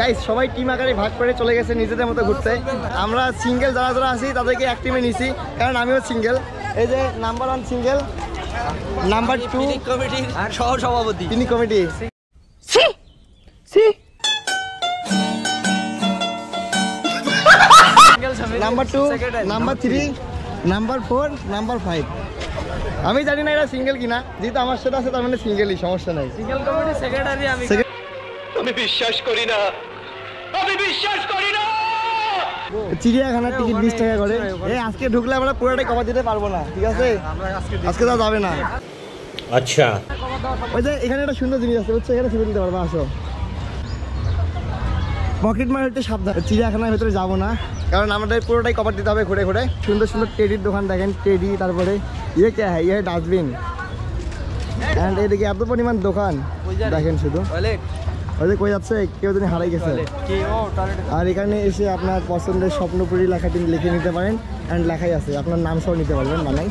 Guys সবাই team আকারে ভাগ করে চলে গেছে নিজেদের মতো ঘুরতে। আমরা সিঙ্গেল যারা যারা আছি তাদেরকে এক টিমে নিছি, কারণ আমিও সিঙ্গেল। এই যে নাম্বার 1 সিঙ্গেল, নাম্বার 2 কমিটির সহ সভাপতি, তিনি committee. Number 2, number 3, number 4, number 5। আমি জানি না এরা সিঙ্গেল কিনা, যেহেতু আমার সাথে আছে তার মানে সিঙ্গেলই, সমস্যা নাই। সিঙ্গেল কমিটি সেক্রেটারি আমি বিশ্বাস করি না, আমি বিশ্বাস করি না। চিড়িয়াখানার টিকিট 20 টাকা করে। এই আজকে ঢুকলে আমরা পুরোটাই কভার দিতে পারবো না, ঠিক আছে? আজকে তো যাবে না। আচ্ছা, ওই যে এখানে একটা সুন্দর জিনিস আছে, বুঝছো? এখানে ছবি তুলতে পারবা, আসো। পকেট মার একটু সাবধান, চিড়িয়াখানার ভেতরে যাবো না, কারণ আমাদের পুরোটাই কভার দিতে হবে ঘুরে ঘুরে। সুন্দর সুন্দর টেডির দোকান দেখেন, টেডি, তারপরে ইয়ে কে হ্যাঁ, ইয়ে ডাস্টবিন, অ্যান্ড এদিকে এত পরিমাণ দোকান দেখেন শুধু। ওই যে কই যাচ্ছে, কেউ যদি হারাই গেছে। আর এখানে এসে আপনার পছন্দের স্বপ্নপুরী লেখাটি লিখে নিতে পারেন, অ্যান্ড লেখাই আছে, আপনার নাম সহ নিতে পারবেন বানাই।